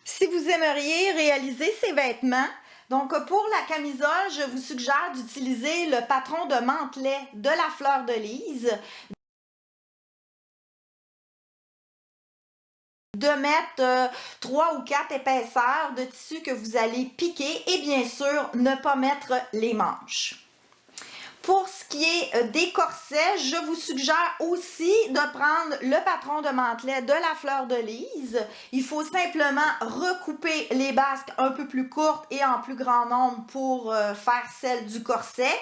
Si vous aimeriez réaliser ces vêtements, donc pour la camisole, je vous suggère d'utiliser le patron de mantelet de la fleur de lys, de mettre 3 ou 4 épaisseurs de tissu que vous allez piquer et bien sûr ne pas mettre les manches. Pour ce qui est des corsets, je vous suggère aussi de prendre le patron de mantelet de la fleur de lys. Il faut simplement recouper les basques un peu plus courtes et en plus grand nombre pour faire celle du corset.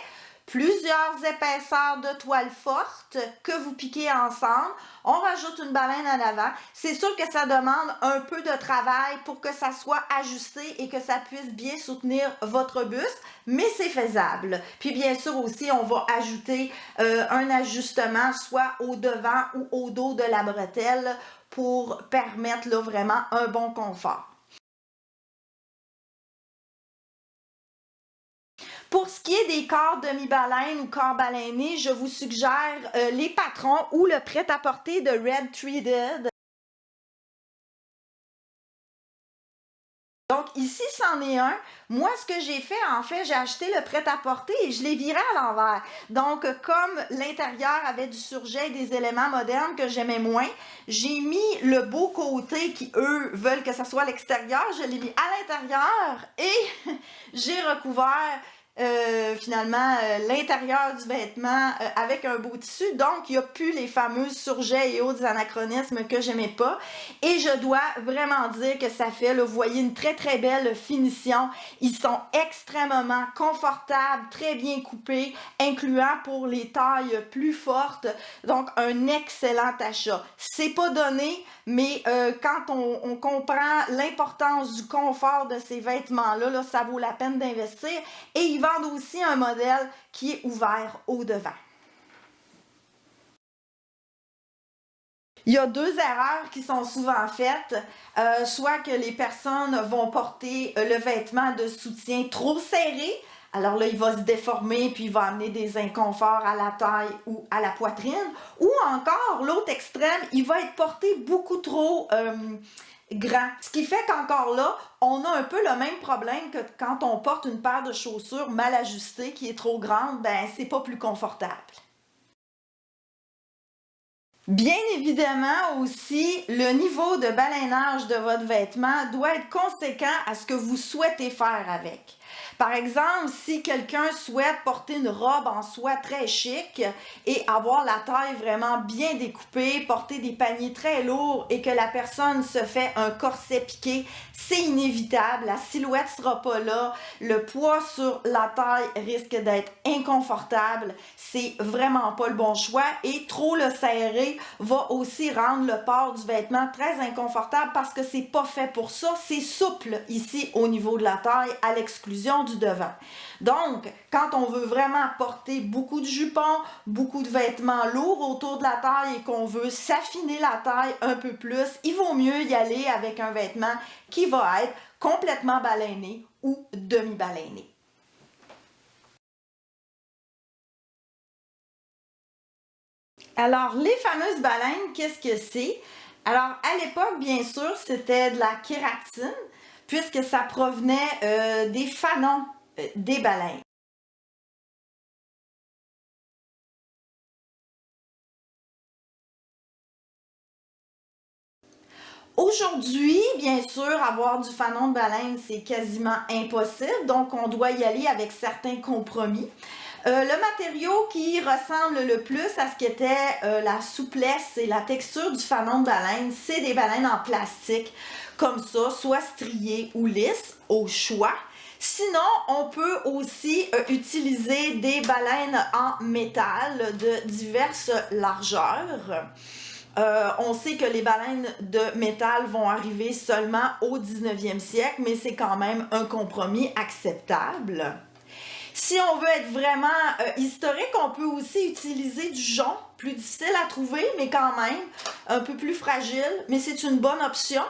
Plusieurs épaisseurs de toile forte que vous piquez ensemble. On rajoute une baleine en avant. C'est sûr que ça demande un peu de travail pour que ça soit ajusté et que ça puisse bien soutenir votre buste, mais c'est faisable. Puis bien sûr aussi, on va ajouter un ajustement soit au devant ou au dos de la bretelle pour permettre là, vraiment un bon confort. Pour ce qui est des corps demi-baleine ou corps baleiné, je vous suggère les patrons ou le prêt-à-porter de Red Threaded. Donc ici, c'en est un. Moi, ce que j'ai fait, en fait, j'ai acheté le prêt-à-porter et je l'ai viré à l'envers. Donc, comme l'intérieur avait du surjet et des éléments modernes que j'aimais moins, j'ai mis le beau côté qui, eux, veulent que ça soit à l'extérieur. Je l'ai mis à l'intérieur et j'ai recouvert finalement l'intérieur du vêtement avec un beau tissu. Donc, il n'y a plus les fameux surjets et autres anachronismes que j'aimais pas. Et je dois vraiment dire que ça fait, là, vous voyez, une très très belle finition. Ils sont extrêmement confortables, très bien coupés, incluant pour les tailles plus fortes. Donc, un excellent achat. C'est pas donné, mais quand on comprend l'importance du confort de ces vêtements-là, là, ça vaut la peine d'investir. Et ils vendent aussi un modèle qui est ouvert au devant. Il y a deux erreurs qui sont souvent faites, soit que les personnes vont porter le vêtement de soutien trop serré, alors là il va se déformer puis il va amener des inconforts à la taille ou à la poitrine, ou encore l'autre extrême, il va être porté beaucoup trop grand. Ce qui fait qu'encore là, on a un peu le même problème que quand on porte une paire de chaussures mal ajustée qui est trop grande, ben c'est pas plus confortable. Bien évidemment aussi, le niveau de balainage de votre vêtement doit être conséquent à ce que vous souhaitez faire avec. Par exemple, si quelqu'un souhaite porter une robe en soie très chic et avoir la taille vraiment bien découpée, porter des paniers très lourds et que la personne se fait un corset piqué, c'est inévitable, la silhouette sera pas là, le poids sur la taille risque d'être inconfortable, c'est vraiment pas le bon choix et trop le serrer va aussi rendre le port du vêtement très inconfortable parce que c'est pas fait pour ça, c'est souple ici au niveau de la taille à l'exclusion du devant. Donc, quand on veut vraiment porter beaucoup de jupons, beaucoup de vêtements lourds autour de la taille et qu'on veut s'affiner la taille un peu plus, il vaut mieux y aller avec un vêtement qui va être complètement balainé ou demi-balainé. Alors, les fameuses baleines, qu'est-ce que c'est? Alors, à l'époque, bien sûr, c'était de la kératine, puisque ça provenait des fanons des baleines. Aujourd'hui, bien sûr, avoir du fanon de baleine, c'est quasiment impossible, donc on doit y aller avec certains compromis. Le matériau qui ressemble le plus à ce qu'était la souplesse et la texture du fanon de baleine, c'est des baleines en plastique, comme ça, soit striées ou lisses, au choix. Sinon, on peut aussi utiliser des baleines en métal de diverses largeurs. On sait que les baleines de métal vont arriver seulement au 19e siècle, mais c'est quand même un compromis acceptable. Si on veut être vraiment historique, on peut aussi utiliser du jonc, plus difficile à trouver, mais quand même un peu plus fragile, mais c'est une bonne option.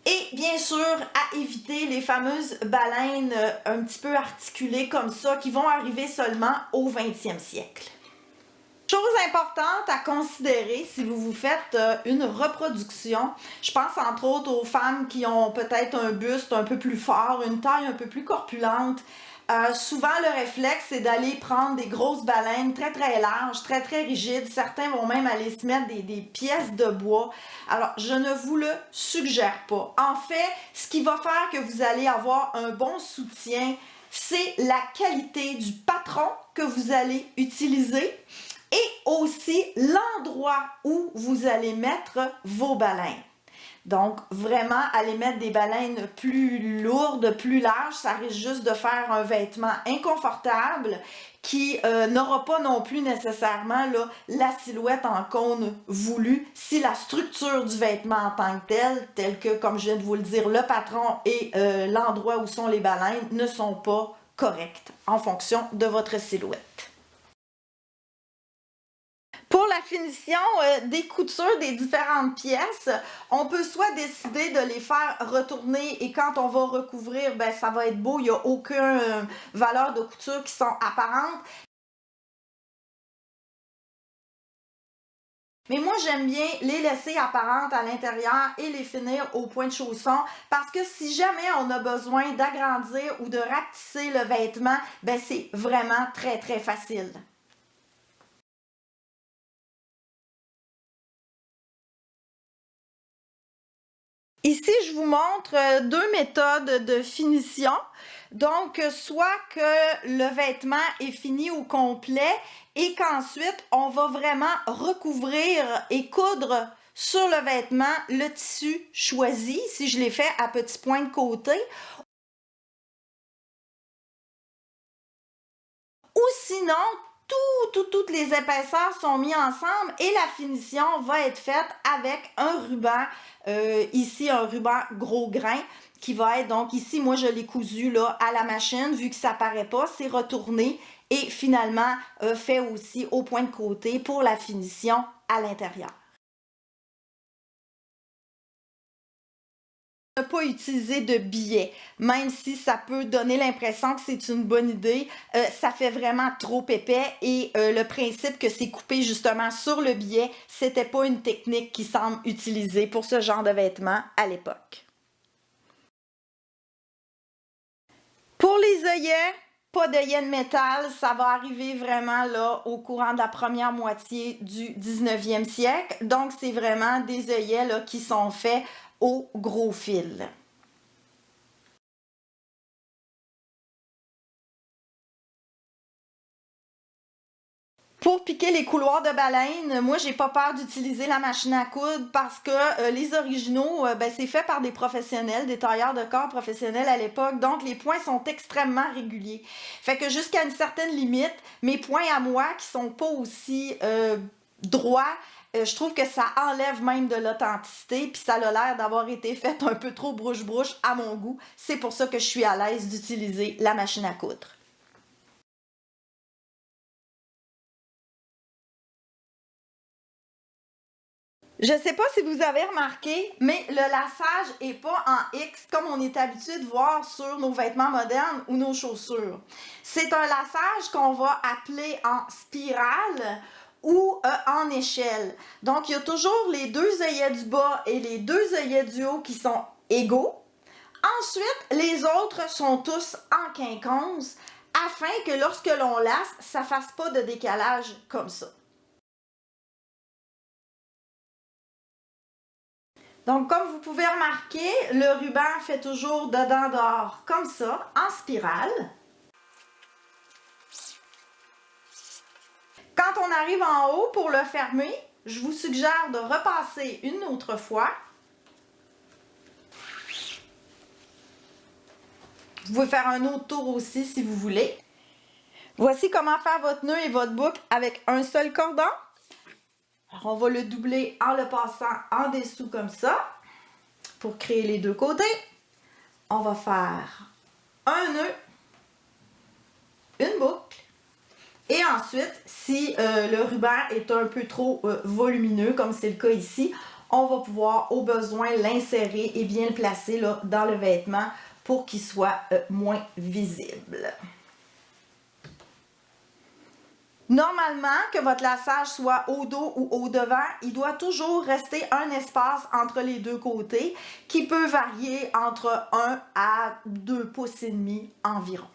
Et bien sûr, à éviter les fameuses baleines un petit peu articulées comme ça, qui vont arriver seulement au 20e siècle. Chose importante à considérer si vous vous faites une reproduction, je pense entre autres aux femmes qui ont peut-être un buste un peu plus fort, une taille un peu plus corpulente. Souvent, le réflexe, c'est d'aller prendre des grosses baleines très très larges, très très rigides. Certains vont même aller se mettre des pièces de bois. Alors, je ne vous le suggère pas. En fait, ce qui va faire que vous allez avoir un bon soutien, c'est la qualité du patron que vous allez utiliser et aussi l'endroit où vous allez mettre vos baleines. Donc, vraiment, aller mettre des baleines plus lourdes, plus larges, ça risque juste de faire un vêtement inconfortable qui n'aura pas non plus nécessairement là, la silhouette en cône voulue si la structure du vêtement en tant que tel que, comme je viens de vous le dire, le patron et l'endroit où sont les baleines ne sont pas corrects en fonction de votre silhouette. Pour la finition des coutures des différentes pièces, on peut soit décider de les faire retourner et quand on va recouvrir, ben, ça va être beau, il n'y a aucune valeur de couture qui sont apparentes. Mais moi, j'aime bien les laisser apparentes à l'intérieur et les finir au point de chausson parce que si jamais on a besoin d'agrandir ou de rapetisser le vêtement, ben, c'est vraiment très, très facile. Ici, je vous montre deux méthodes de finition. Donc, soit que le vêtement est fini au complet et qu'ensuite, on va vraiment recouvrir et coudre sur le vêtement le tissu choisi, si je l'ai fait à petits points de côté. Ou sinon, toutes les épaisseurs sont mises ensemble et la finition va être faite avec un ruban, ici un ruban gros grain qui va être donc ici, moi je l'ai cousu là à la machine, vu que ça paraît pas, c'est retourné et finalement fait aussi au point de côté pour la finition à l'intérieur. Ne pas utiliser de billets, même si ça peut donner l'impression que c'est une bonne idée, ça fait vraiment trop épais et le principe que c'est coupé justement sur le billet, c'était pas une technique qui semble utilisée pour ce genre de vêtements à l'époque. Pour les œillets, pas d'œillets de métal, ça va arriver vraiment là au courant de la première moitié du 19e siècle. Donc, c'est vraiment des œillets là, qui sont faits au gros fil. Pour piquer les couloirs de baleine, moi j'ai pas peur d'utiliser la machine à coudre parce que les originaux, ben, c'est fait par des professionnels, des tailleurs de corps professionnels à l'époque, donc les points sont extrêmement réguliers. Fait que jusqu'à une certaine limite, mes points à moi qui sont pas aussi droits, je trouve que ça enlève même de l'authenticité, puis ça a l'air d'avoir été fait un peu trop brouche-brouche à mon goût. C'est pour ça que je suis à l'aise d'utiliser la machine à coudre. Je ne sais pas si vous avez remarqué, mais le laçage n'est pas en X comme on est habitué de voir sur nos vêtements modernes ou nos chaussures. C'est un laçage qu'on va appeler en spirale ou en échelle. Donc, il y a toujours les deux œillets du bas et les deux œillets du haut qui sont égaux. Ensuite, les autres sont tous en quinconce afin que lorsque l'on lace, ça ne fasse pas de décalage comme ça. Donc, comme vous pouvez remarquer, le ruban fait toujours dedans-dehors comme ça, en spirale. Quand on arrive en haut pour le fermer, je vous suggère de repasser une autre fois. Vous pouvez faire un autre tour aussi si vous voulez. Voici comment faire votre nœud et votre boucle avec un seul cordon. Alors, on va le doubler en le passant en dessous comme ça pour créer les deux côtés. On va faire un nœud, une boucle et ensuite, si le ruban est un peu trop volumineux comme c'est le cas ici, on va pouvoir au besoin l'insérer et bien le placer là, dans le vêtement pour qu'il soit moins visible. Normalement, que votre laçage soit au dos ou au devant, il doit toujours rester un espace entre les deux côtés qui peut varier entre 1 à 2 pouces et demi environ.